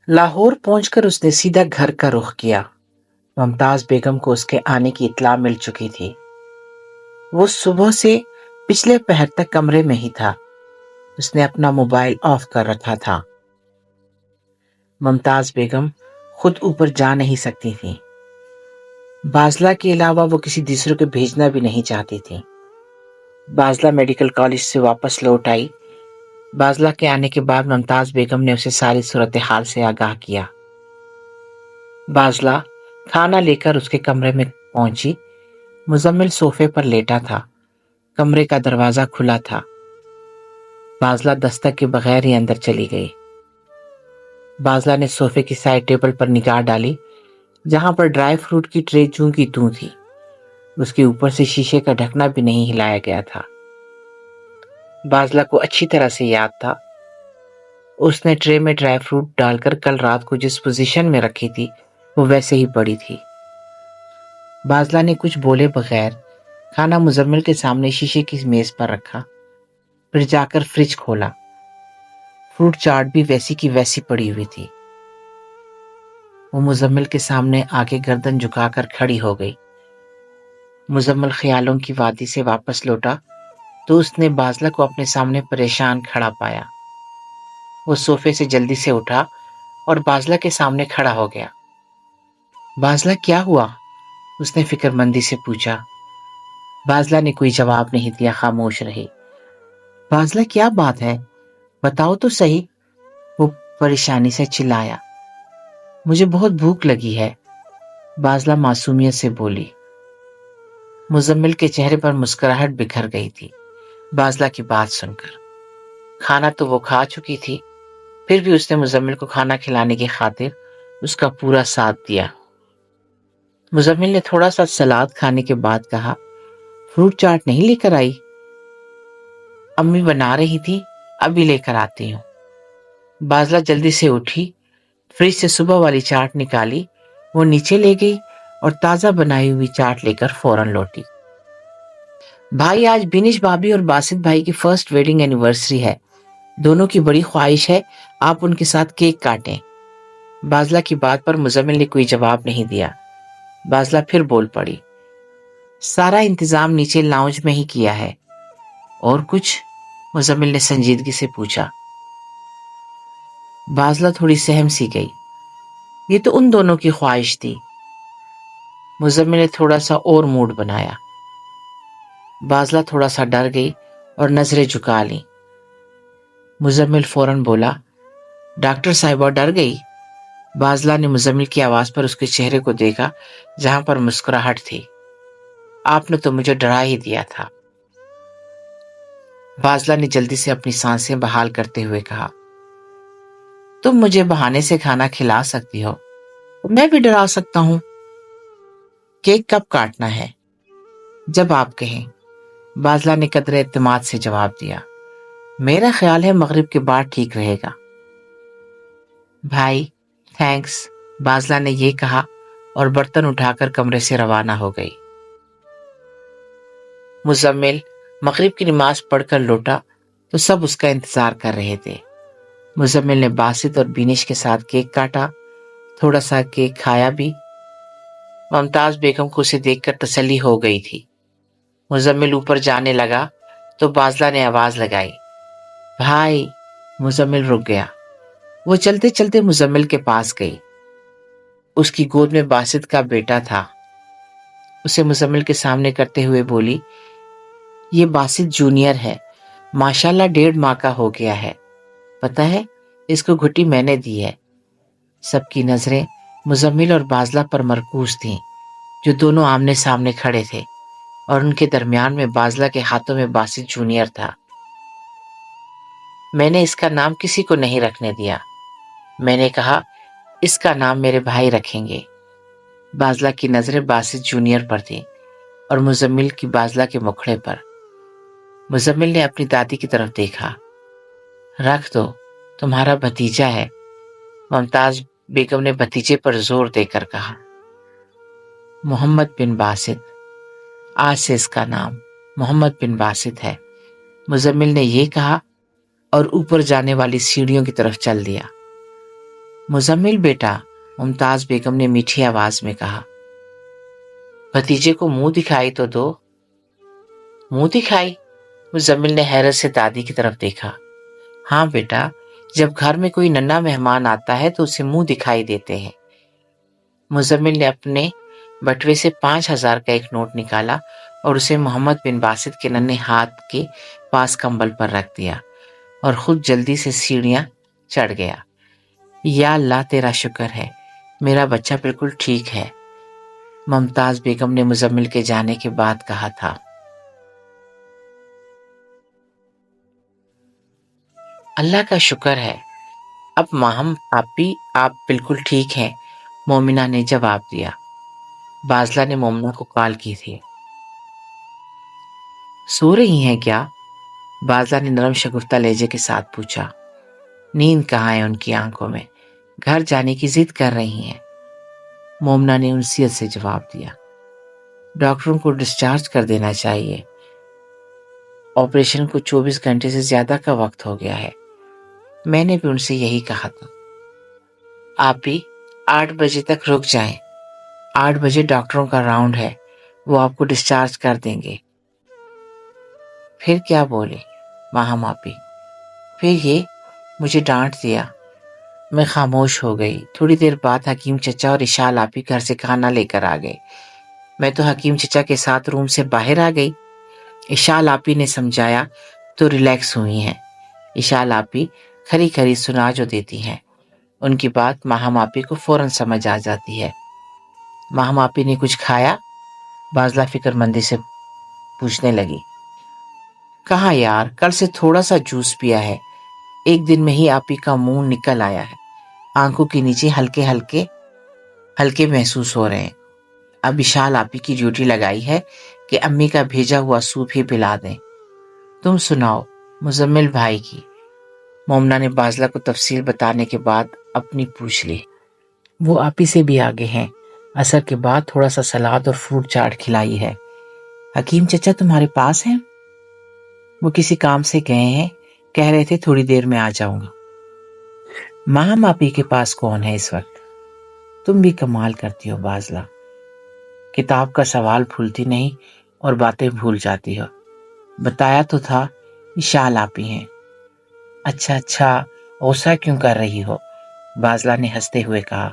لاہور پہنچ کر اس نے سیدھا گھر کا رخ کیا۔ ممتاز بیگم کو اس کے آنے کی اطلاع مل چکی تھی۔ وہ صبح سے پچھلے پہر تک کمرے میں ہی تھا۔ اس نے اپنا موبائل آف کر رکھا تھا۔ ممتاز بیگم خود اوپر جا نہیں سکتی تھی۔ بازلہ کے علاوہ وہ کسی دوسرے کو بھیجنا بھی نہیں چاہتی تھی۔ بازلہ میڈیکل کالج سے واپس لوٹ آئی۔ بازلہ کے آنے کے بعد ممتاز بیگم نے اسے ساری صورتحال سے آگاہ کیا۔ بازلہ کھانا لے کر اس کے کمرے میں پہنچی۔ مزمل صوفے پر لیٹا تھا۔ کمرے کا دروازہ کھلا تھا۔ بازلہ دستک کے بغیر ہی اندر چلی گئی۔ بازلہ نے صوفے کی سائڈ ٹیبل پر نگاہ ڈالی جہاں پر ڈرائی فروٹ کی ٹرے چوں کی توں تھی۔ اس کے اوپر سے شیشے کا ڈھکنا بھی نہیں ہلایا گیا تھا۔ بازلہ کو اچھی طرح سے یاد تھا اس نے ٹرے میں ڈرائی فروٹ ڈال کر کل رات کو جس پوزیشن میں رکھی تھی وہ ویسے ہی پڑی تھی۔ بازلہ نے کچھ بولے بغیر کھانا مزمل کے سامنے شیشے کی میز پر رکھا، پھر جا کر فریج کھولا۔ فروٹ چاٹ بھی ویسی کی ویسی پڑی ہوئی تھی۔ وہ مزمل کے سامنے آگے گردن جھکا کر کھڑی ہو گئی۔ مزمل خیالوں کی وادی سے واپس لوٹا تو اس نے بازلہ کو اپنے سامنے پریشان کھڑا پایا۔ وہ صوفے سے جلدی سے اٹھا اور بازلہ کے سامنے کھڑا ہو گیا۔ بازلہ کیا ہوا؟ اس نے فکر مندی سے پوچھا۔ بازلہ نے کوئی جواب نہیں دیا، خاموش رہی۔ بازلہ کیا بات ہے؟ بتاؤ تو صحیح، وہ پریشانی سے چلایا۔ مجھے بہت بھوک لگی ہے، بازلہ معصومیت سے بولی۔ مزمل کے چہرے پر مسکراہٹ بکھر گئی تھی بازلہ کی بات سن کر۔ کھانا تو وہ کھا چکی تھی، پھر بھی اس نے مزمل کو کھانا کھلانے کی خاطر اس کا پورا ساتھ دیا۔ مزمل نے تھوڑا سا سلاد کھانے کے بعد کہا، فروٹ چاٹ نہیں لے کر آئی؟ امی بنا رہی تھی، ابھی لے کر آتی ہوں۔ بازلہ جلدی سے اٹھی، فریج سے صبح والی چاٹ نکالی، وہ نیچے لے گئی اور تازہ بنائی ہوئی چاٹ لے کر فوراً لوٹی۔ بھائی، آج بینش بھابی اور باسط بھائی کی فرسٹ ویڈنگ اینیورسری ہے۔ دونوں کی بڑی خواہش ہے آپ ان کے ساتھ کیک کاٹیں۔ بازلہ کی بات پر مزمل نے کوئی جواب نہیں دیا۔ بازلہ پھر بول پڑی، سارا انتظام نیچے لاؤنج میں ہی کیا ہے۔ اور کچھ؟ مزمل نے سنجیدگی سے پوچھا۔ بازلہ تھوڑی سہم سی گئی۔ یہ تو ان دونوں کی خواہش تھی۔ مزمل نے تھوڑا سا اور موڈ بنایا۔ بازلہ تھوڑا سا ڈر گئی اور نظریں جھکا لیں۔ مزمل فوراً بولا، ڈاکٹر صاحبہ ڈر گئی؟ بازلہ نے مزمل کی آواز پر اس کے چہرے کو دیکھا جہاں پر مسکراہٹ تھی۔ آپ نے تو مجھے ڈرا ہی دیا تھا۔ بازلہ نے جلدی سے اپنی سانسیں بحال کرتے ہوئے کہا، تم مجھے بہانے سے کھانا کھلا سکتی ہو، میں بھی ڈرا سکتا ہوں۔ کیک کب کاٹنا ہے؟ جب آپ کہیں، بازلہ نے قدر اعتماد سے جواب دیا۔ میرا خیال ہے مغرب کے بعد ٹھیک رہے گا۔ بھائی تھینکس، بازلہ نے یہ کہا اور برتن اٹھا کر کمرے سے روانہ ہو گئی۔ مزمل مغرب کی نماز پڑھ کر لوٹا تو سب اس کا انتظار کر رہے تھے۔ مزمل نے باسط اور بینش کے ساتھ کیک کاٹا، تھوڑا سا کیک کھایا بھی۔ ممتاز بیگم کو اسے دیکھ کر تسلی ہو گئی تھی۔ مزمل اوپر جانے لگا تو بازلہ نے آواز لگائی، بھائی۔ مزمل رک گیا۔ وہ چلتے چلتے مزمل کے پاس گئی۔ اس کی گود میں باسط کا بیٹا تھا۔ اسے مزمل کے سامنے کرتے ہوئے بولی، یہ باسط جونیئر ہے، ماشاءاللہ 1.5 ماہ کا ہو گیا ہے۔ پتہ ہے اس کو گھٹی میں نے دی ہے۔ سب کی نظریں مزمل اور بازلہ پر مرکوز تھیں جو دونوں آمنے سامنے کھڑے تھے، اور ان کے درمیان میں بازلہ کے ہاتھوں میں باسط جونیئر تھا۔ میں نے اس کا نام کسی کو نہیں رکھنے دیا۔ میں نے کہا اس کا نام میرے بھائی رکھیں گے۔ بازلہ کی نظریں باسط جونیئر پر تھیں اور مزمل کی بازلہ کے مکھڑے پر۔ مزمل نے اپنی دادی کی طرف دیکھا۔ رکھ دو، تمہارا بھتیجا ہے، ممتاز بیگم نے بھتیجے پر زور دے کر کہا۔ محمد بن باسط، آج سے اس کا نام محمد بن باسط ہے، مزمل نے یہ کہا اور اوپر جانے والی سیڑھیوں کی طرف چل دیا۔ مزمل بیٹا، ممتاز بیگم نے میٹھی آواز میں کہا، بھتیجے کو منہ دکھائی تو دو۔ منہ دکھائی؟ مزمل نے حیرت سے دادی کی طرف دیکھا۔ ہاں بیٹا، جب گھر میں کوئی ننھا مہمان آتا ہے تو اسے منہ دکھائی دیتے ہیں۔ مزمل نے اپنے بٹوے سے 5,000 کا ایک نوٹ نکالا اور اسے محمد بن باسط کے ننھے ہاتھ کے پاس کمبل پر رکھ دیا اور خود جلدی سے سیڑھیاں چڑھ گیا۔ یا اللہ تیرا شکر ہے، میرا بچہ بالکل ٹھیک ہے، ممتاز بیگم نے مزمل کے جانے کے بعد کہا تھا۔ اللہ کا شکر ہے، اب ماہم آپی آپ بالکل ٹھیک ہیں، مومنہ نے جواب دیا۔ بازلہ نے مومنہ کو کال کی تھی۔ سو رہی ہیں کیا؟ بازلہ نے نرم شگفتہ لہجے کے ساتھ پوچھا۔ نیند کہاں ہے ان کی آنکھوں میں، گھر جانے کی ضد کر رہی ہیں، مومنہ نے انسیت سے جواب دیا۔ ڈاکٹروں کو ڈسچارج کر دینا چاہیے، آپریشن کو 24 گھنٹے سے زیادہ کا وقت ہو گیا ہے، میں نے بھی ان سے یہی کہا تھا۔ آپ بھی 8 بجے تک رک جائیں، 8 بجے ڈاکٹروں کا راؤنڈ ہے، وہ آپ کو ڈسچارج کر دیں گے۔ پھر کیا بولے ماہم آپی؟ پھر یہ مجھے ڈانٹ دیا۔ میں خاموش ہو گئی۔ تھوڑی دیر بعد حکیم چچا اور اشال آپی گھر سے کھانا لے کر آ گئے۔ میں تو حکیم چچا کے ساتھ روم سے باہر آ گئی۔ اشال آپی نے سمجھایا تو ریلیکس ہوئی ہیں۔ اشال آپی کھری کھری سنا جو دیتی ہیں، ان کی بات ماہم آپی کو فوراً سمجھ آ جاتی ہے۔ ماہم آپی نے کچھ کھایا؟ بازلہ فکر مندی سے پوچھنے لگی۔ کہاں یار، کل سے تھوڑا سا جوس پیا ہے، ایک دن میں ہی آپی کا منہ نکل آیا ہے، آنکھوں کے نیچے ہلکے محسوس ہو رہے ہیں۔ اب اشال آپی کی ڈیوٹی لگائی ہے کہ امی کا بھیجا ہوا سوپ ہی پلا دیں۔ تم سناؤ مزمل بھائی کی؟ مومنہ نے بازلہ کو تفصیل بتانے کے بعد اپنی پوچھ لی۔ وہ آپی سے بھی آگے ہیں، عصر کے بعد تھوڑا سا سلاد اور فروٹ چاٹ کھلائی ہے۔ حکیم چچا تمہارے پاس ہیں؟ وہ کسی کام سے گئے ہیں، کہہ رہے تھے تھوڑی دیر میں آ جاؤں گا۔ ماہم آپی کے پاس کون ہے اس وقت؟ تم بھی کمال کرتی ہو بازلہ، کتاب کا سوال بھولتی نہیں اور باتیں بھول جاتی ہو۔ بتایا تو تھا اشال آپی ہیں۔ اچھا، غصہ کیوں کر رہی ہو؟ بازلہ نے ہنستے ہوئے کہا۔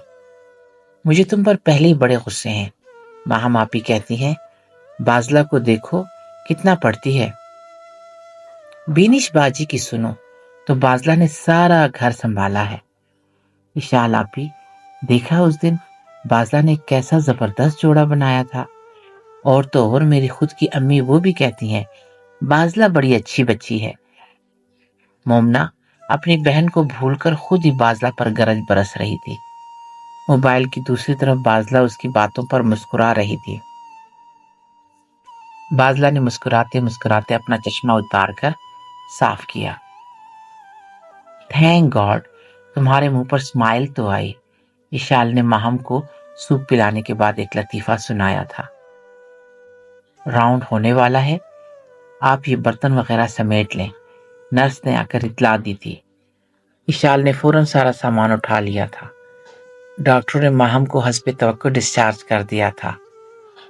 مجھے تم پر پہلے ہی بڑے غصے ہیں، ماہم آپی کہتی ہیں، بازلہ کو دیکھو کتنا پڑھتی ہے۔ بینش باجی کی سنو تو بازلہ نے سارا گھر سنبھالا ہے۔ اشال آپی، دیکھا اس دن بازلہ نے کیسا زبردست جوڑا بنایا تھا، اور تو اور میری خود کی امی وہ بھی کہتی ہیں بازلہ بڑی اچھی بچی ہے۔ مومنہ اپنی بہن کو بھول کر خود ہی بازلہ پر گرج برس رہی تھی۔ موبائل کی دوسری طرف بازلہ اس کی باتوں پر مسکرا رہی تھی۔ بازلہ نے مسکراتے مسکراتے اپنا چشمہ اتار کر صاف کیا۔ تھینک گاڈ، تمہارے منہ پر اسمائل تو آئی۔ اشال نے ماہم کو سوپ پلانے کے بعد ایک لطیفہ سنایا تھا۔ راؤنڈ ہونے والا ہے، آپ یہ برتن وغیرہ سمیٹ لیں، نرس نے آ کر اطلاع دی تھی۔ اشال نے فوراً سارا سامان اٹھا لیا تھا۔ ڈاکٹر نے ماہم کو حسب توقع ڈسچارج کر دیا تھا۔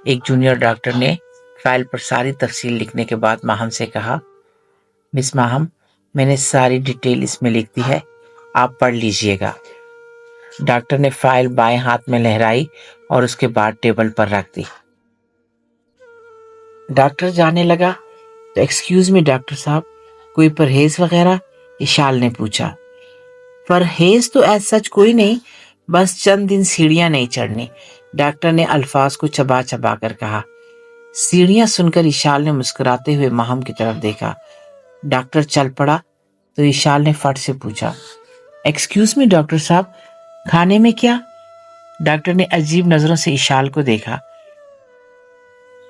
ایک جونیئر ڈاکٹر نے فائل پر ساری تفصیل لکھنے کے بعد ماہم سے کہا، مس ماہم، میں نے ساری ڈیٹیل اس میں لکھ دی ہے، آپ پڑھ لیجئے گا۔ ڈاکٹر نے فائل بائیں ہاتھ میں لہرائی اور اس کے بعد ٹیبل پر رکھ دی۔ ڈاکٹر جانے لگا تو ایکسکیوز می ڈاکٹر صاحب، کوئی پرہیز وغیرہ؟ اشال نے پوچھا۔ پرہیز تو ایز سچ کوئی نہیں، بس چند دن سیڑھیاں نہیں چڑھنی، ڈاکٹر نے الفاظ کو چبا چبا کر کہا۔ سیڑھیاں سن کر اشال نے مسکراتے ہوئے ماہم کی طرف دیکھا۔ ڈاکٹر چل پڑا تو اشال نے فٹ سے پوچھا، ایکسکیوز می ڈاکٹر صاحب، کھانے میں کیا؟ ڈاکٹر نے عجیب نظروں سے اشال کو دیکھا۔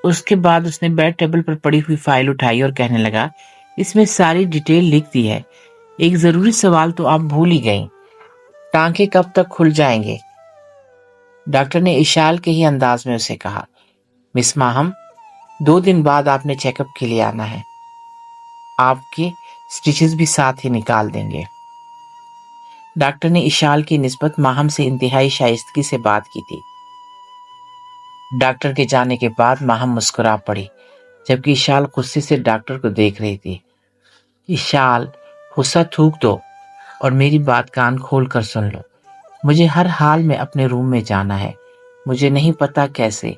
اس کے بعد اس نے بیڈ ٹیبل پر پڑی ہوئی فائل اٹھائی اور کہنے لگا، اس میں ساری ڈیٹیل لکھ دی ہے، ایک ضروری سوال تو آپ بھول ہی گئیں، ٹانکے کب تک کھل جائیں گے؟ ڈاکٹر نے اشال کے ہی انداز میں اسے کہا، مس ماہم، 2 دن بعد آپ نے چیک اپ کے لیے آنا ہے، آپ کے سٹیچز بھی ساتھ ہی نکال دیں گے۔ ڈاکٹر نے اشال کی نسبت ماہم سے انتہائی شائستگی سے بات کی تھی۔ ڈاکٹر کے جانے کے بعد ماہم مسکرا پڑی، جبکہ اشال غصے سے ڈاکٹر کو دیکھ رہی تھی۔ اشال، غصہ تھوک دو اور میری بات کان کھول کر سن لو۔ مجھے ہر حال میں اپنے روم میں جانا ہے۔ مجھے نہیں پتا کیسے،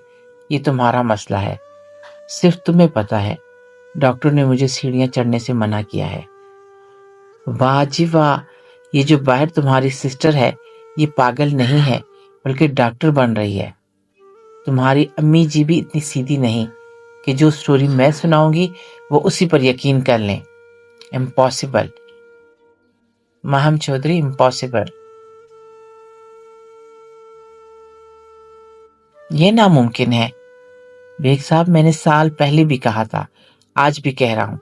یہ تمہارا مسئلہ ہے، صرف تمہیں پتا ہے۔ ڈاکٹر نے مجھے سیڑھیاں چڑھنے سے منع کیا ہے۔ واہ جی واہ، یہ جو باہر تمہاری سسٹر ہے یہ پاگل نہیں ہے بلکہ ڈاکٹر بن رہی ہے۔ تمہاری امی جی بھی اتنی سیدھی نہیں کہ جو سٹوری میں سناؤں گی وہ اسی پر یقین کر لیں۔ امپاسبل ماہم چودھری، امپاسبل، یہ ناممکن ہے۔ بیگ صاحب، میں نے سال پہلے بھی کہا تھا، آج بھی کہہ رہا ہوں،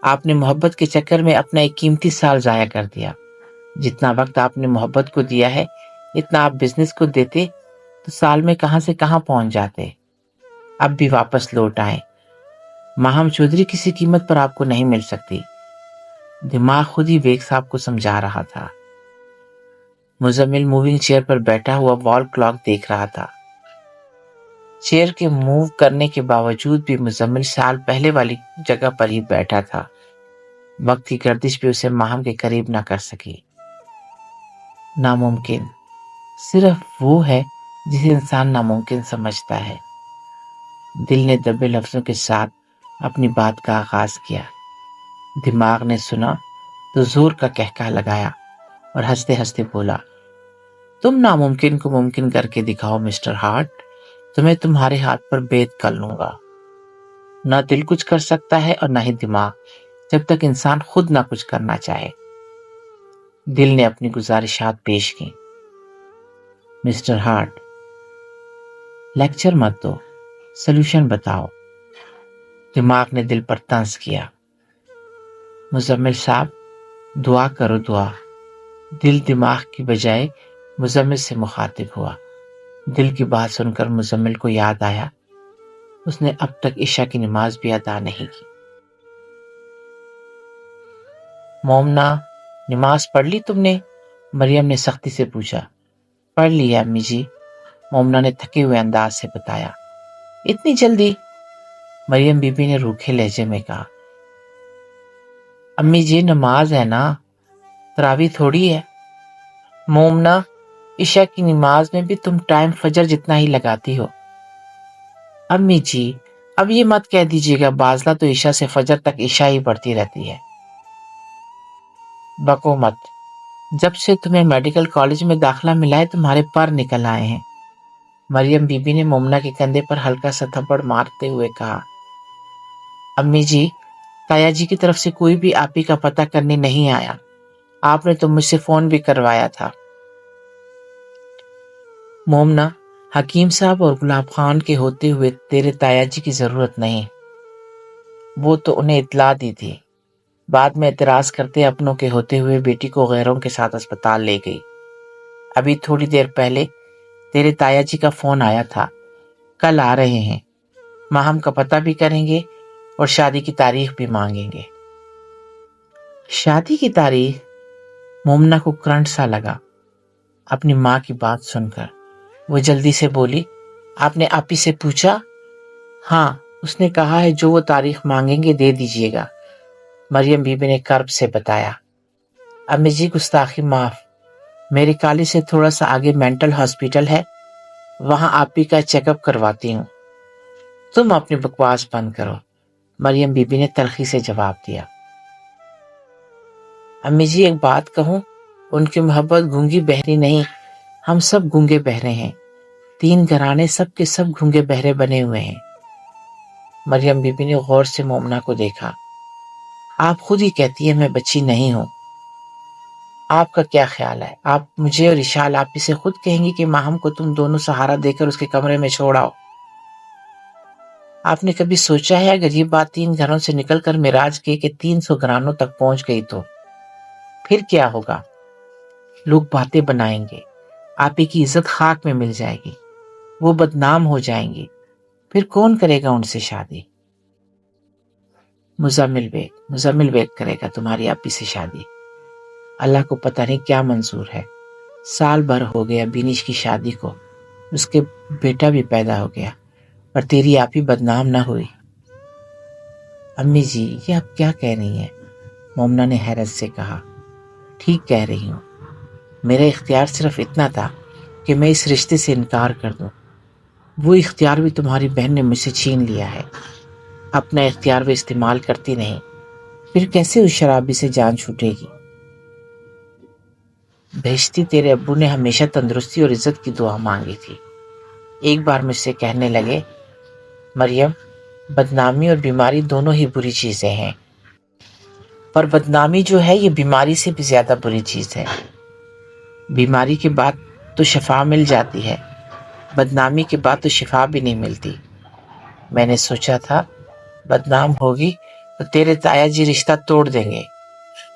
آپ نے محبت کے چکر میں اپنا ایک قیمتی سال ضائع کر دیا۔ جتنا وقت آپ نے محبت کو دیا ہے اتنا آپ بزنس کو دیتے تو سال میں کہاں سے کہاں پہنچ جاتے۔ اب بھی واپس لوٹ آئے۔ ماہم چودھری کسی قیمت پر آپ کو نہیں مل سکتی۔ دماغ خود ہی ویگ صاحب کو سمجھا رہا تھا۔ مزمل موونگ چیئر پر بیٹھا ہوا وال کلاک دیکھ رہا تھا۔ چیئر کے موو کرنے کے باوجود بھی مزمل سال پہلے والی جگہ پر ہی بیٹھا تھا۔ وقت کی گردش بھی اسے ماہم کے قریب نہ کر سکی۔ ناممکن صرف وہ ہے جسے انسان ناممکن سمجھتا ہے۔ دل نے دبے لفظوں کے ساتھ اپنی بات کا آغاز کیا۔ دماغ نے سنا تو زور کا کہکہ لگایا اور ہنستے ہنستے بولا، تم ناممکن کو ممکن کر کے دکھاؤ مسٹر ہارٹ، تمہیں تمہارے ہاتھ پر بیت کر لوں گا۔ نہ دل کچھ کر سکتا ہے اور نہ ہی دماغ، جب تک انسان خود نہ کچھ کرنا چاہے۔ دل نے اپنی گزارشات پیش کی۔ مسٹر ہارٹ، لیکچر مت دو، سلوشن بتاؤ۔ دماغ نے دل پر طنز کیا۔ مزمل صاحب، دعا کرو دعا۔ دل دماغ کی بجائے مزمل سے مخاطب ہوا۔ دل کی بات سن کر مزمل کو یاد آیا اس نے اب تک عشاء کی نماز بھی ادا نہیں کی۔ مومنا، نماز پڑھ لی تم نے؟ مریم نے سختی سے پوچھا۔ پڑھ لی ہے امی جی، مومنا نے تھکے ہوئے انداز سے بتایا۔ اتنی جلدی؟ مریم بی بی نے روکھے لہجے میں کہا۔ امی جی، نماز ہے نا، تراویح تھوڑی ہے۔ مومنا، عشاء کی نماز میں بھی تم ٹائم فجر جتنا ہی لگاتی ہو۔ امی جی، اب یہ مت کہہ دیجیے گا، بازلا تو عشاء سے فجر تک عشاء ہی پڑھتی رہتی ہے۔ بکو مت، جب سے تمہیں میڈیکل کالج میں داخلہ ملا ہے تمہارے پر نکل آئے ہیں۔ مریم بی بی نے مومنا کے کندھے پر ہلکا سا تھپڑ مارتے ہوئے کہا۔ امی جی، تایا جی کی طرف سے کوئی بھی آپی کا پتہ کرنے نہیں آیا، آپ نے تو مجھ سے فون بھی کروایا تھا۔ مومنا، حکیم صاحب اور گلاب خان کے ہوتے ہوئے تیرے تایا جی کی ضرورت نہیں، وہ تو انہیں اطلاع دی تھی، بعد میں اعتراض کرتے اپنوں کے ہوتے ہوئے بیٹی کو غیروں کے ساتھ اسپتال لے گئی۔ ابھی تھوڑی دیر پہلے تیرے تایا جی کا فون آیا تھا، کل آ رہے ہیں، ماہم کا پتہ بھی کریں گے اور شادی کی تاریخ بھی مانگیں گے۔ شادی کی تاریخ؟ مومنا کو کرنٹ سا لگا اپنی ماں کی بات سن کر۔ وہ جلدی سے بولی، آپ نے آپی سے پوچھا؟ ہاں، اس نے کہا ہے جو وہ تاریخ مانگیں گے دے دیجیے گا، مریم بی بی نے کرب سے بتایا۔ امی جی، گستاخی معاف، میرے کالج سے تھوڑا سا آگے مینٹل ہاسپٹل ہے، وہاں آپی کا چیک اپ کرواتی ہوں۔ تم اپنی بکواس بند کرو، مریم بی بی نے تلخی سے جواب دیا۔ امی جی، ایک بات کہوں، ان کی محبت گونگی بہری نہیں، ہم سب گونگے بہرے ہیں، 3 گھرانے سب کے سب گونگے بہرے بنے ہوئے ہیں۔ مریم بی بی نے غور سے مومنا کو دیکھا۔ آپ خود ہی کہتی ہیں میں بچی نہیں ہوں، آپ کا کیا خیال ہے؟ آپ مجھے اور اشال آپی سے خود کہیں گی کہ ماہم کو تم دونوں سہارا دے کر اس کے کمرے میں چھوڑ آؤ۔ آپ نے کبھی سوچا ہے اگر یہ بات 3 گھروں سے نکل کر معراج کے 300 گھرانوں تک پہنچ گئی تو پھر کیا ہوگا؟ لوگ باتیں بنائیں گے، آپی کی عزت خاک میں مل جائے گی، وہ بدنام ہو جائیں گی، پھر کون کرے گا ان سے شادی؟ مزمل بیگ کرے گا تمہاری آپی سے شادی۔ اللہ کو پتہ نہیں کیا منظور ہے۔ سال بھر ہو گیا بینش کی شادی کو، اس کے بیٹا بھی پیدا ہو گیا، اور تیری آپ ہی بدنام نہ ہوئی۔ امی جی یہ آپ کیا کہہ رہی ہیں؟ مومنہ نے حیرت سے کہا۔ ٹھیک کہہ رہی ہوں، میرا اختیار صرف اتنا تھا کہ میں اس رشتے سے انکار کر دوں۔ وہ اختیار بھی تمہاری بہن نے مجھ سے چھین لیا ہے۔ اپنا اختیار وہ استعمال کرتی نہیں، پھر کیسے اس شرابی سے جان چھوٹے گی؟ بہشتی تیرے ابو نے ہمیشہ تندرستی اور عزت کی دعا مانگی تھی۔ ایک بار مجھ سے کہنے لگے، مریم، بدنامی اور بیماری دونوں ہی بری چیزیں ہیں، پر بدنامی جو ہے یہ بیماری سے بھی زیادہ بری چیز ہے۔ بیماری کے بعد تو شفا مل جاتی ہے، بدنامی کے بعد تو شفا بھی نہیں ملتی۔ میں نے سوچا تھا بدنام ہوگی تو تیرے تایا جی رشتہ توڑ دیں گے،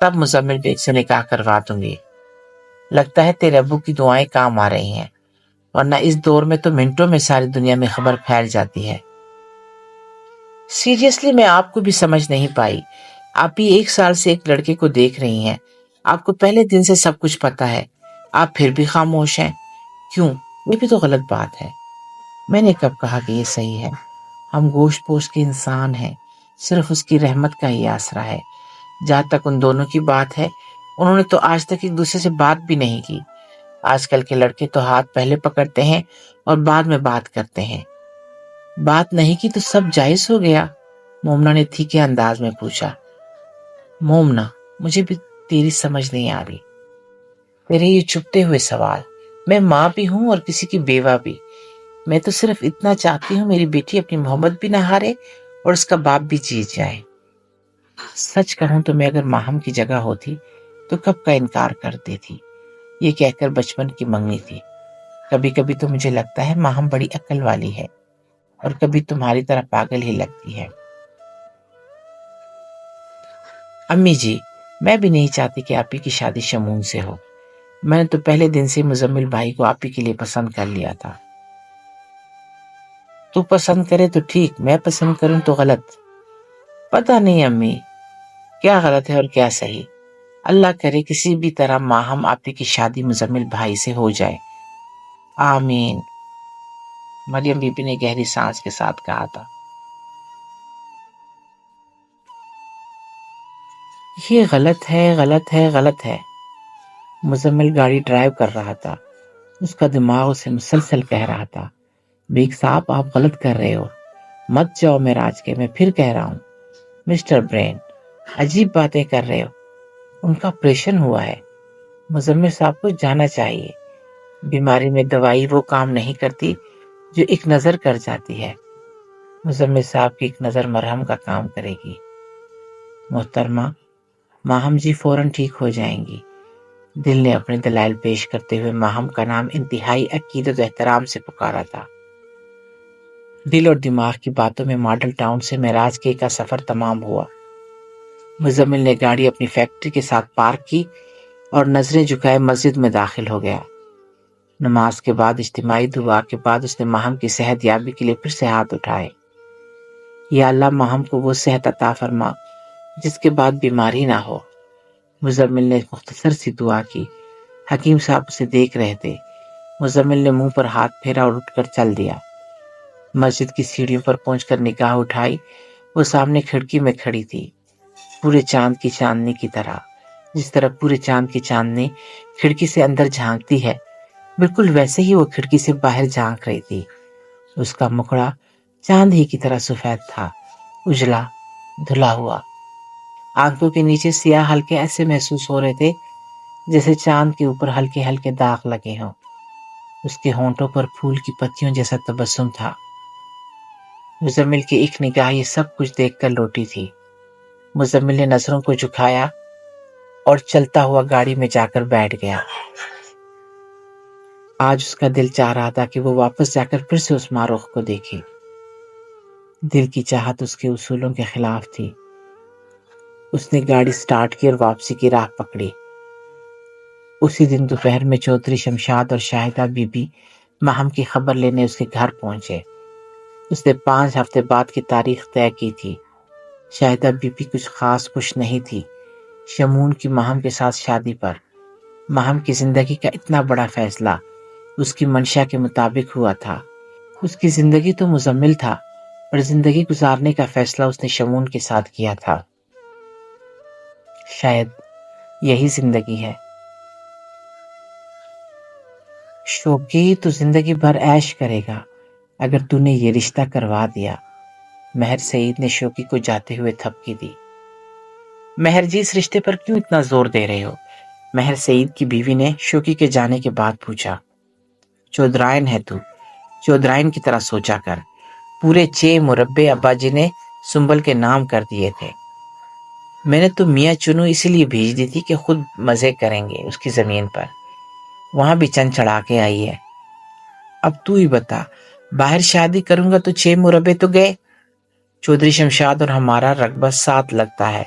تب مزمل بیگ سے نکاح کروا دوں گی۔ لگتا ہے تیرے ابو کی دعائیں کام آ رہی ہیں، ورنہ اس دور میں تو منٹوں میں ساری دنیا میں خبر پھیل جاتی ہے۔ سیریسلی میں آپ کو بھی سمجھ نہیں پائی۔ آپ ہی 1 سال سے ایک لڑکے کو دیکھ رہی ہیں، آپ کو پہلے دن سے سب کچھ پتا ہے، آپ پھر بھی خاموش ہیں کیوں؟ یہ بھی تو غلط بات ہے۔ میں نے کب کہا کہ یہ صحیح ہے؟ ہم گوشت پوش کے انسان ہیں، صرف اس کی رحمت کا ہی آسرا ہے۔ جہاں تک ان دونوں کی بات ہے، انہوں نے تو آج تک ایک دوسرے سے بات بھی نہیں کی۔ آج کل کے لڑکے تو ہاتھ پہلے پکڑتے ہیں اور بعد میں بات کرتے ہیں۔ بات نہیں کی تو سب جائز ہو گیا؟ مومنہ نے تھیکے انداز میں پوچھا۔ مومنہ، مجھے بھی تیری سمجھ نہیں آ رہی، تیرے یہ چھپتے ہوئے سوال۔ میں ماں بھی ہوں اور کسی کی بیوہ بھی۔ میں تو صرف اتنا چاہتی ہوں میری بیٹی اپنی محبت بھی نہ ہارے اور اس کا باپ بھی جیت جائے۔ سچ کہوں تو میں اگر ماہم کی جگہ ہوتی تو کب کا انکار کر دیتی، یہ کہہ کر بچپن کی منگنی تھی۔ کبھی کبھی تو مجھے لگتا ہے ماہم بڑی عقل والی ہے، اور کبھی تمہاری طرح پاگل ہی لگتی ہے۔ امی جی، میں بھی نہیں چاہتی کہ آپ ہی کی شادی شمون سے ہو۔ میں نے تو پہلے دن سے مزمل بھائی کو آپ ہی کے لیے پسند کر لیا تھا۔ تو پسند کرے تو ٹھیک، میں پسند کروں تو غلط؟ پتہ نہیں امی، کیا غلط ہے اور کیا صحیح۔ اللہ کرے کسی بھی طرح ماہم آپ ہی کی شادی مزمل بھائی سے ہو جائے۔ آمین، مریم بی بی نے گہری سانس کے ساتھ کہا تھا۔ یہ غلط ہے، غلط ہے، غلط ہے۔ مزمل گاڑی ڈرائیو کر رہا تھا، اس کا دماغ اسے مسلسل کہہ رہا تھا، بیگ صاحب آپ غلط کر رہے ہو، مت جاؤ معراج کے، میں پھر کہہ رہا ہوں۔ مسٹر برین، عجیب باتیں کر رہے ہو، ان کا آپریشن ہوا ہے، مزمل صاحب کو جانا چاہیے۔ بیماری میں دوائی وہ کام نہیں کرتی جو ایک نظر کر جاتی ہے، مزمل صاحب کی ایک نظر مرہم کا کام کرے گی۔ محترمہ، ماہم جی فوراً ٹھیک ہو جائیں گی۔ دل نے اپنے دلائل پیش کرتے ہوئے ماہم کا نام انتہائی عقیدت و احترام سے پکارا تھا۔ دل اور دماغ کی باتوں میں ماڈل ٹاؤن سے معراج کے کا سفر تمام ہوا۔ مزمل نے گاڑی اپنی فیکٹری کے ساتھ پارک کی اور نظریں جھکائے مسجد میں داخل ہو گیا۔ نماز کے بعد اجتماعی دعا کے بعد اس نے ماہم کی صحت یابی کے لیے پھر سے ہاتھ اٹھائے۔ یا اللہ، ماہم کو وہ صحت عطا فرما جس کے بعد بیماری نہ ہو۔ مزمل نے مختصر سی دعا کی۔ حکیم صاحب اسے دیکھ رہے تھے۔ مزمل نے منہ پر ہاتھ پھیرا اور اٹھ کر چل دیا۔ مسجد کی سیڑھیوں پر پہنچ کر نگاہ اٹھائی، وہ سامنے کھڑکی میں کھڑی تھی، پورے چاند کی چاندنی کی طرح۔ جس طرح پورے چاند کی چاندنی کھڑکی سے اندر جھانکتی ہے، بالکل ویسے ہی وہ کھڑکی سے باہر جھانک رہی تھی۔ اس کا مکڑا چاند ہی کی طرح سفید تھا، اجلا دھلا ہوا۔ آنکھوں کے نیچے سیاہ حلقے ایسے محسوس ہو رہے تھے جیسے چاند کے اوپر ہلکے ہلکے داغ لگے ہوں۔ اس کے ہونٹوں پر پھول کی پتیوں جیسا تبسم تھا۔ مزمل کی ایک نگاہ یہ سب کچھ دیکھ کر لوٹی تھی۔ مزمل نے نظروں کو جھکایا اور چلتا ہوا گاڑی میں جا کر بیٹھ گیا۔ آج اس کا دل چاہ رہا تھا کہ وہ واپس جا کر پھر سے اس ماروخ کو دیکھے۔ دل کی چاہت اس کے اصولوں کے خلاف تھی۔ اس نے گاڑی سٹارٹ کی اور واپسی کی راہ پکڑی۔ اسی دن دوپہر میں چودھری شمشاد اور شاہدہ بی بی ماہم کی خبر لینے اس کے گھر پہنچے۔ اس نے 5 ہفتے بعد کی تاریخ طے کی تھی۔ شاہدہ بی بی کچھ خاص خوش نہیں تھی شمون کی ماہم کے ساتھ شادی پر۔ ماہم کی زندگی کا اتنا بڑا فیصلہ اس کی منشا کے مطابق ہوا تھا۔ اس کی زندگی تو مزمل تھا، پر زندگی گزارنے کا فیصلہ اس نے شمون کے ساتھ کیا تھا۔ شاید یہی زندگی ہے۔ شوقی تو زندگی بھر عیش کرے گا اگر تو نے یہ رشتہ کروا دیا۔ مہر سعید نے شوقی کو جاتے ہوئے تھپکی دی۔ مہر جی، اس رشتے پر کیوں اتنا زور دے رہے ہو؟ مہر سعید کی بیوی نے شوقی کے جانے کے بعد پوچھا۔ چودرائن ہے تو، چودرائن کی طرح سوچا کر۔ پورے 6 مربع ابا جی نے سنبل کے نام کر دیے تھے۔ میں نے تو میاں چنو اسی لیے بھیج دی تھی کہ خود مزے کریں گے اس کی زمین پر، وہاں بھی چند چڑھا کے آئی ہے۔ اب تو ہی بتا، باہر شادی کروں گا تو 6 مربع تو گئے۔ چودھری شمشاد اور ہمارا رقبہ ساتھ لگتا ہے۔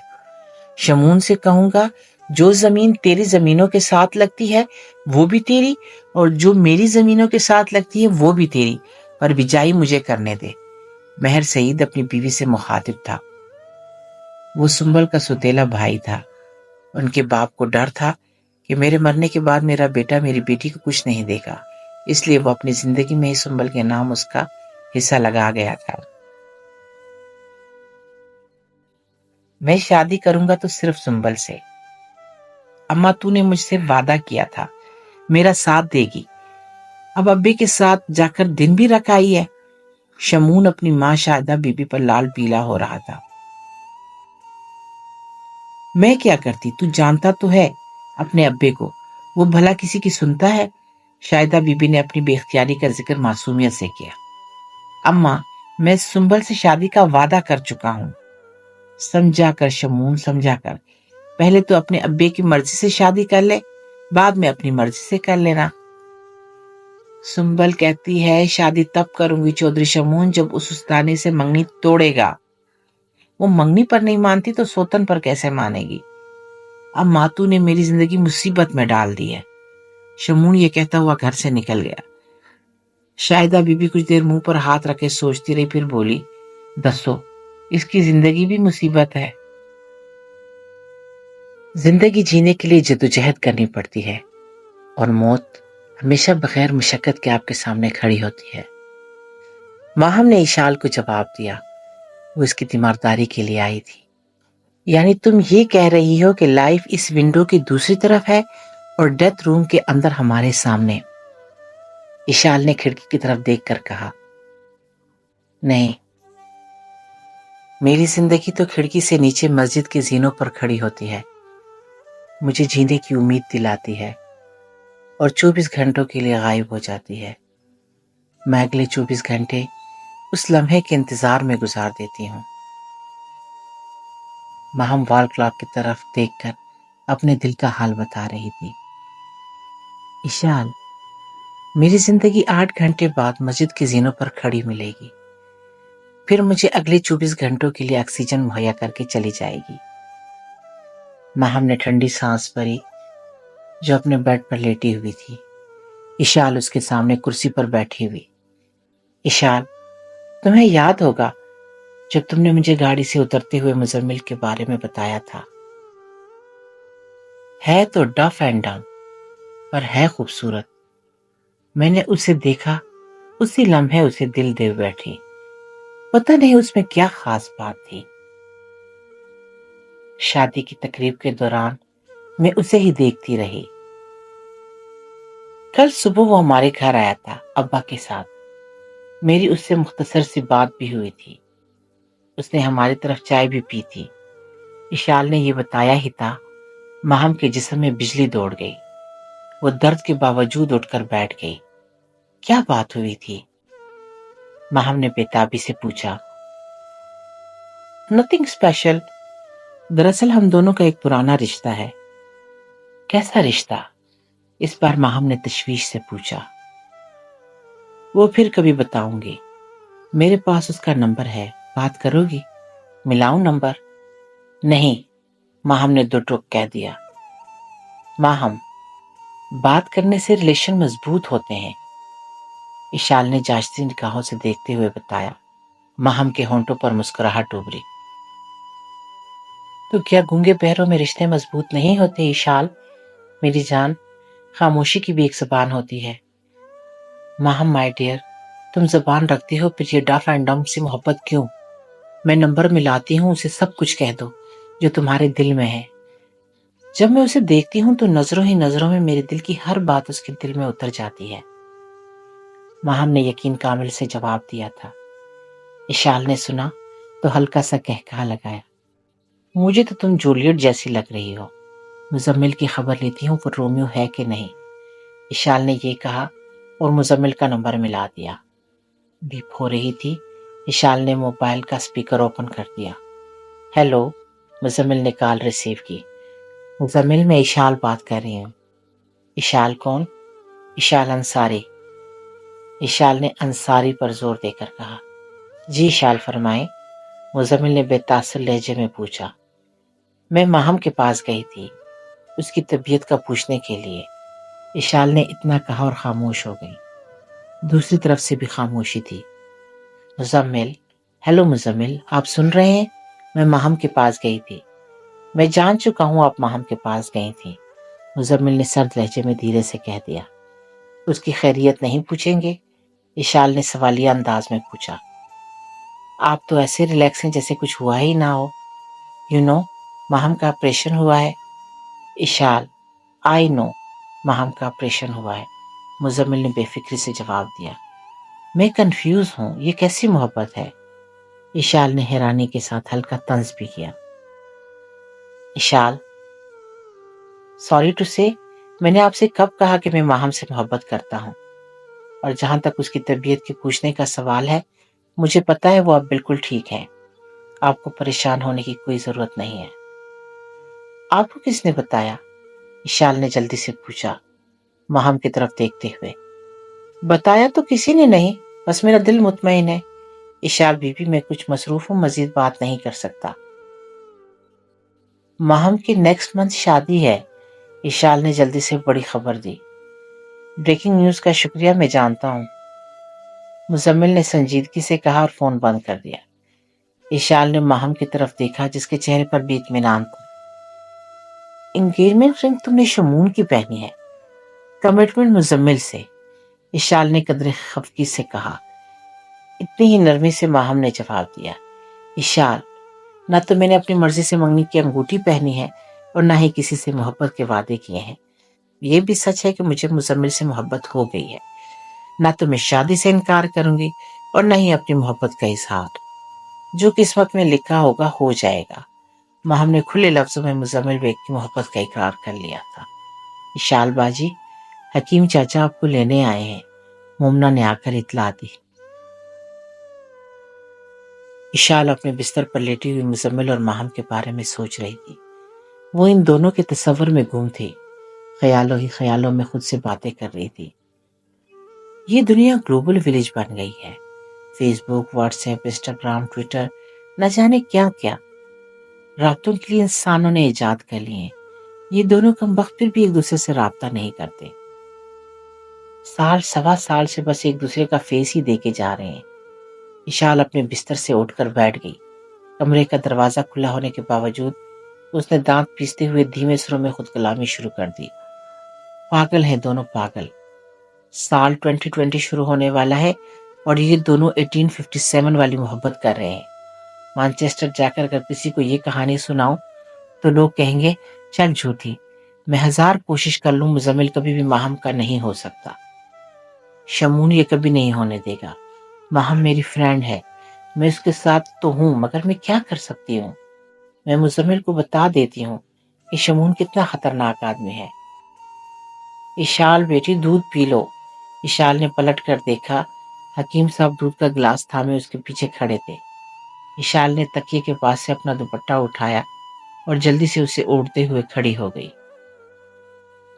شمون سے کہوں گا جو زمین تیری زمینوں کے ساتھ لگتی ہے وہ بھی تیری، اور جو میری زمینوں کے ساتھ لگتی ہے وہ بھی تیری، پر بجائی مجھے کرنے دے۔ مہر سعید اپنی بیوی سے مخاطب تھا۔ وہ سنبل کا سوتیلا بھائی تھا۔ ان کے باپ کو ڈر تھا کہ میرے مرنے کے بعد میرا بیٹا میری بیٹی کو کچھ نہیں دے گا، اس لیے وہ اپنی زندگی میں ہی سنبل کے نام اس کا حصہ لگا گیا تھا۔ میں شادی کروں گا تو صرف سنبل سے۔ اماں تو نے مجھ سے وعدہ کیا تھا میرا ساتھ دے گی، اب ابے کے ساتھ جا کر دن بھی رکھ آئی ہے۔ شمون اپنی ماں شاہدہ بی بی پر لال پیلا ہو رہا تھا۔ میں کیا کرتی، تو جانتا تو ہے اپنے ابے کو، وہ بھلا کسی کی سنتا ہے؟ شاہدہ بی بی نے اپنی بے اختیاری کا ذکر معصومیت سے کیا۔ اماں، میں سنبل سے شادی کا وعدہ کر چکا ہوں۔ سمجھا کر شمون، سمجھا کر، پہلے تو اپنے ابے کی مرضی سے شادی کر لے، بعد میں اپنی مرضی سے کر لینا۔ سنبل کہتی ہے شادی تب کروں گی چودھری شمون جب اس استانی سے منگنی توڑے گا۔ وہ منگنی پر نہیں مانتی تو سوتن پر کیسے مانے گی؟ اب ماتو نے میری زندگی مصیبت میں ڈال دی ہے۔ شمون یہ کہتا ہوا گھر سے نکل گیا۔ شاہدہ بی بی کچھ دیر منہ پر ہاتھ رکھے سوچتی رہی، پھر بولی، دسو اس کی زندگی بھی مصیبت ہے۔ زندگی جینے کے لیے جدوجہد کرنی پڑتی ہے، اور موت ہمیشہ بغیر مشقت کے آپ کے سامنے کھڑی ہوتی ہے۔ ماہم نے اشال کو جواب دیا۔ وہ اس کی تیمارداری کے لیے آئی تھی۔ یعنی تم یہ کہہ رہی ہو کہ لائف اس ونڈو کی دوسری طرف ہے اور ڈیتھ روم کے اندر ہمارے سامنے؟ اشال نے کھڑکی کی طرف دیکھ کر کہا۔ نہیں، میری زندگی تو کھڑکی سے نیچے مسجد کے زینوں پر کھڑی ہوتی ہے، مجھے جینے کی امید دلاتی ہے، اور 24 گھنٹوں کے لیے غائب ہو جاتی ہے۔ میں اگلے 24 گھنٹے اس لمحے کے انتظار میں گزار دیتی ہوں۔ ماہم وال کلاک کی طرف دیکھ کر اپنے دل کا حال بتا رہی تھی۔ اشال، میری زندگی 8 گھنٹے بعد مسجد کے زینوں پر کھڑی ملے گی، پھر مجھے اگلے 24 گھنٹوں کے لیے آکسیجن مہیا کر کے چلی جائے گی۔ ماہم نے ٹھنڈی سانس بھری جو اپنے بیڈ پر لیٹی ہوئی تھی۔ اشال اس کے سامنے کرسی پر بیٹھی ہوئی۔ اشال، تمہیں یاد ہوگا جب تم نے مجھے گاڑی سے اترتے ہوئے مزمل کے بارے میں بتایا تھا؟ ہے تو ڈف اینڈ ڈم، پر ہے خوبصورت۔ میں نے اسے دیکھا، اسی لمحے اسے دل دے بیٹھی۔ پتہ نہیں اس میں کیا خاص بات تھی۔ شادی کی تقریب کے دوران میں اسے ہی دیکھتی رہی۔ کل صبح وہ ہمارے گھر آیا تھا ابا کے ساتھ۔ میری اس سے مختصر سی بات بھی ہوئی تھی۔ اس نے ہماری طرف چائے بھی پی تھی۔ اشال نے یہ بتایا ہی تھا، ماہم کے جسم میں بجلی دوڑ گئی۔ وہ درد کے باوجود اٹھ کر بیٹھ گئی۔ کیا بات ہوئی تھی؟ ماہم نے بےتابی سے پوچھا۔ نتھنگ اسپیشل، دراصل ہم دونوں کا ایک پرانا رشتہ ہے۔ کیسا رشتہ؟ اس بار ماہم نے تشویش سے پوچھا۔ وہ پھر کبھی بتاؤں گی، میرے پاس اس کا نمبر ہے، بات کرو گی؟ ملاؤں نمبر؟ نہیں، ماہم نے 2 ٹوک کہہ دیا۔ ماہم، بات کرنے سے ریلیشن مضبوط ہوتے ہیں، اشال نے جانچتی نگاہوں سے دیکھتے ہوئے بتایا۔ ماہم کے ہونٹوں پر مسکراہٹ ابھری۔ تو کیا گونگے بہروں میں رشتے مضبوط نہیں ہوتے اشال؟ میری جان، خاموشی کی بھی ایک زبان ہوتی ہے۔ ماہم مائی ڈیئر، تم زبان رکھتی ہو پھر یہ ڈف اینڈ ڈم سے محبت کیوں؟ میں نمبر ملاتی ہوں، اسے سب کچھ کہہ دو جو تمہارے دل میں ہے۔ جب میں اسے دیکھتی ہوں تو نظروں ہی نظروں میں میرے دل کی ہر بات اس کے دل میں اتر جاتی ہے۔ ماہم نے یقین کامل سے جواب دیا تھا۔ اشال نے سنا تو ہلکا سا کہکہا لگایا۔ مجھے تو تم جولیٹ جیسی لگ رہی ہو۔ مزمل کی خبر لیتی ہوں وہ رومیو ہے کہ نہیں۔ اشال نے یہ کہا اور مزمل کا نمبر ملا دیا۔ بیپ ہو رہی تھی۔ اشال نے موبائل کا سپیکر اوپن کر دیا۔ ہیلو، مزمل نے کال ریسیو کی۔ مزمل، میں اشال بات کر رہی ہوں۔ اشال کون؟ اشال انصاری۔ اشال نے انصاری پر زور دے کر کہا۔ جی اشال فرمائیں، مزمل نے بے تاثر لہجے میں پوچھا۔ میں ماہم کے پاس گئی تھی اس کی طبیعت کا پوچھنے کے لیے۔ اشال نے اتنا کہا اور خاموش ہو گئی۔ دوسری طرف سے بھی خاموشی تھی۔ مزمل، ہیلو مزمل، آپ سن رہے ہیں؟ میں ماہم کے پاس گئی تھی۔ میں جان چکا ہوں آپ ماہم کے پاس گئی تھی، مزمل نے سرد لہجے میں دھیرے سے کہہ دیا۔ اس کی خیریت نہیں پوچھیں گے؟ اشال نے سوالیہ انداز میں پوچھا۔ آپ تو ایسے ریلیکس ہیں جیسے کچھ ہوا ہی نہ ہو۔ ماہم کا آپریشن ہوا ہے۔ اشال، آئی نو، ماہم کا آپریشن ہوا ہے، مزمل نے بے فکری سے جواب دیا۔ میں کنفیوز ہوں، یہ کیسی محبت ہے؟ اشال نے حیرانی کے ساتھ ہلکا طنز بھی کیا۔ اشال، سوری ٹو سے، میں نے آپ سے کب کہا کہ میں ماہم سے محبت کرتا ہوں؟ اور جہاں تک اس کی طبیعت کی پوچھنے کا سوال ہے، مجھے پتا ہے وہ اب بالکل ٹھیک ہے۔ آپ کو پریشان ہونے کی کوئی ضرورت نہیں ہے۔ آپ کو کس نے بتایا؟ اشال نے جلدی سے پوچھا، ماہم کی طرف دیکھتے ہوئے۔ بتایا تو کسی نے نہیں، بس میرا دل مطمئن ہے۔ اشال، بیوی میں کچھ مصروف ہوں، مزید بات نہیں کر سکتا۔ ماہم کی نیکسٹ منتھ شادی ہے، اشال نے جلدی سے بڑی خبر دی۔ بریکنگ نیوز کا شکریہ، میں جانتا ہوں، مزمل نے سنجیدگی سے کہا اور فون بند کر دیا۔ اشال نے ماہم کی طرف دیکھا جس کے چہرے پر بھی اطمینان تھا۔ انگیجمنٹ رنگ تم نے شمون کی پہنی ہے؟ کمٹمنٹ مزمل سے، اشال نے قدرے خفگی سے کہا۔ اتنی ہی نرمی سے ماہم نے جواب دیا۔ اشال، نہ تو میں نے اپنی مرضی سے منگنی کی انگوٹھی پہنی ہے اور نہ ہی کسی سے محبت کے وعدے کیے ہیں۔ یہ بھی سچ ہے کہ مجھے مزمل سے محبت ہو گئی ہے۔ نہ تو میں شادی سے انکار کروں گی اور نہ ہی اپنی محبت کا اظہار۔ جو قسمت میں لکھا ہوگا ہو جائے گا۔ ماہم نے کھلے لفظوں میں مزمل بیگ کی محبت کا اقرار کر لیا تھا۔ اشال باجی، حکیم چاچا آپ کو لینے آئے ہیں، مومنہ نے آ کر اطلاع دی۔ اشال اپنے بستر پر لیٹی ہوئی مزمل اور ماہم کے بارے میں سوچ رہی تھی۔ وہ ان دونوں کے تصور میں گم تھی، خیالوں ہی خیالوں میں خود سے باتیں کر رہی تھی۔ یہ دنیا گلوبل ولیج بن گئی ہے۔ فیس بک، واٹس ایپ، انسٹاگرام، ٹویٹر، نہ جانے کیا کیا رابطوں کے لیے انسانوں نے ایجاد کر لیے ہیں۔ یہ دونوں کمبخت پھر بھی ایک دوسرے سے رابطہ نہیں کرتے۔ سال سوا سال سے بس ایک دوسرے کا فیس ہی دیکھے جا رہے ہیں۔ اشال اپنے بستر سے اٹھ کر بیٹھ گئی۔ کمرے کا دروازہ کھلا ہونے کے باوجود اس نے دانت پیستے ہوئے دھیمے سروں میں خود کلامی شروع کر دی۔ پاگل ہیں دونوں، پاگل۔ سال 2020 شروع ہونے والا ہے اور یہ دونوں 1857 والی محبت کر رہے ہیں۔ مانچسٹر جا کر اگر کسی کو یہ کہانی سناؤں تو لوگ کہیں گے چل جھوٹی، میں ہزار کوشش کر لوں مزمل کبھی بھی ماہم کا نہیں ہو سکتا۔ شمون یہ کبھی نہیں ہونے دے گا۔ ماہم میری فرینڈ ہے، میں اس کے ساتھ تو ہوں، مگر میں کیا کر سکتی ہوں؟ میں مزمل کو بتا دیتی ہوں کہ شمون کتنا خطرناک آدمی ہے۔ اشال بیٹی، دودھ پی لو۔ اشال نے پلٹ کر دیکھا، حکیم صاحب دودھ کا گلاس تھامے اس کے پیچھے کھڑے تھے۔ اشال نے تکیے کے پاس سے اپنا دوپٹہ اٹھایا اور جلدی سے اسے اوڑھتے ہوئے کھڑی ہو گئی۔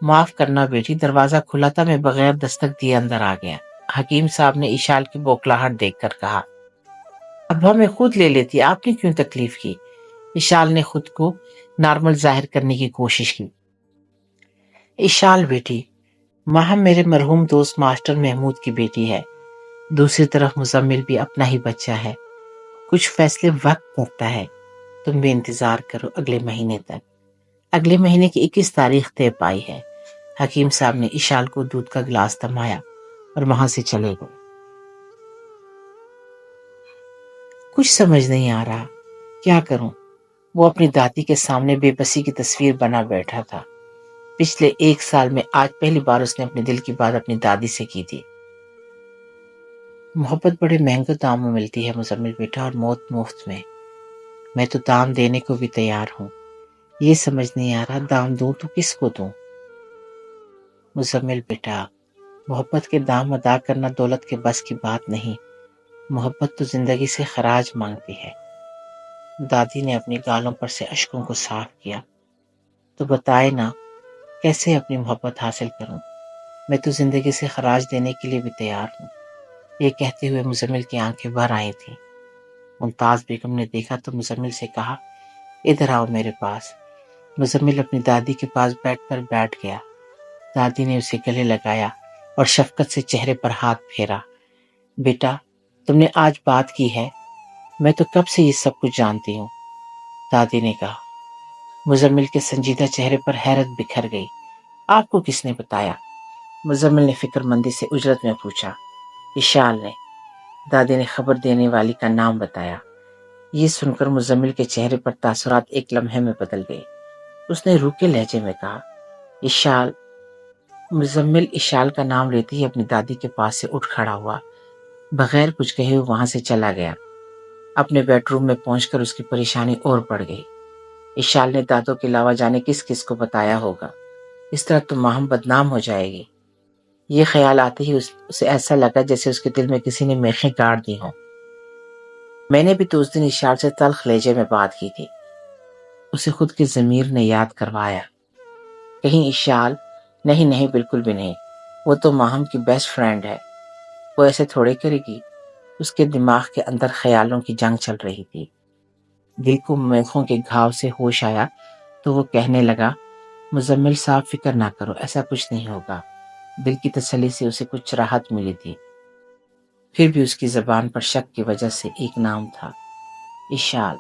معاف کرنا بیٹی، دروازہ کھلا تھا، میں بغیر دستک دیے اندر آ گیا، حکیم صاحب نے اشال کی بوکھلاہٹ دیکھ کر کہا۔ ابا میں خود لے لیتی، آپ نے کیوں تکلیف کی؟ اشال نے خود کو نارمل ظاہر کرنے کی کوشش کی۔ اشال بیٹی، ماہم میرے مرحوم دوست ماسٹر محمود کی بیٹی ہے، دوسری طرف مزمل بھی اپنا ہی بچہ ہے، کچھ فیصلے وقت کرتا ہے، تم بھی انتظار کرو اگلے مہینے تک۔ اگلے مہینے کی 21 تاریخ طے پائی ہے، حکیم صاحب نے اشال کو دودھ کا گلاس تھمایا اور وہاں سے چلے گئے۔ کچھ سمجھ نہیں آ رہا، کیا کروں؟ وہ اپنی دادی کے سامنے بے بسی کی تصویر بنا بیٹھا تھا۔ پچھلے 1 سال میں آج پہلی بار اس نے اپنے دل کی بات اپنی دادی سے کی تھی۔ محبت بڑے مہنگے دام میں ملتی ہے مزمل بیٹا، اور موت مفت میں تو دام دینے کو بھی تیار ہوں۔ یہ سمجھ نہیں آ رہا دام دوں تو کس کو دوں؟ مزمل بیٹا، محبت کے دام ادا کرنا دولت کے بس کی بات نہیں، محبت تو زندگی سے خراج مانگتی ہے۔ دادی نے اپنی گالوں پر سے اشکوں کو صاف کیا۔ تو بتائے نا کیسے اپنی محبت حاصل کروں؟ میں تو زندگی سے خراج دینے کے لیے بھی تیار ہوں۔ یہ کہتے ہوئے مزمل کی آنکھیں بھر آئی تھیں۔ ممتاز بیگم نے دیکھا تو مزمل سے کہا، ادھر آؤ میرے پاس۔ مزمل اپنی دادی کے پاس بیٹھ گیا۔ دادی نے اسے گلے لگایا اور شفقت سے چہرے پر ہاتھ پھیرا۔ بیٹا، تم نے آج بات کی ہے، میں تو کب سے یہ سب کچھ جانتی ہوں، دادی نے کہا۔ مزمل کے سنجیدہ چہرے پر حیرت بکھر گئی۔ آپ کو کس نے بتایا؟ مزمل نے فکر مندی سے اجرت میں پوچھا۔ اشال نے، دادی نے خبر دینے والی کا نام بتایا۔ یہ سن کر مزمل کے چہرے پر تاثرات ایک لمحے میں بدل گئے۔ اس نے روکے لہجے میں کہا، اشال۔ مزمل اشال کا نام لیتے ہی اپنی دادی کے پاس سے اٹھ کھڑا ہوا، بغیر کچھ کہے وہاں سے چلا گیا۔ اپنے بیڈ روم میں پہنچ کر اس کی پریشانی اور بڑھ گئی۔ اشال نے دادوں کے علاوہ جانے کس کس کو بتایا ہوگا؟ اس طرح تو ماہم بدنام ہو جائے گی۔ یہ خیال آتے ہی اسے ایسا لگا جیسے اس کے دل میں کسی نے میخیں گاڑ دی ہوں۔ میں نے بھی تو اس دن اشال سے تلخ لہجے میں بات کی تھی، اسے خود کی ضمیر نے یاد کروایا۔ کہیں اشال، نہیں بالکل بھی نہیں، وہ تو ماہم کی بیسٹ فرینڈ ہے، وہ ایسے تھوڑے کرے گی۔ اس کے دماغ کے اندر خیالوں کی جنگ چل رہی تھی۔ دل کو میخوں کے گھاؤ سے ہوش آیا تو وہ کہنے لگا، مزمل صاحب فکر نہ کرو، ایسا کچھ نہیں ہوگا۔ دل کی تسلی سے اسے کچھ راحت ملی تھی۔ پھر بھی اس کی زبان پر شک کی وجہ سے ایک نام تھا، اشال۔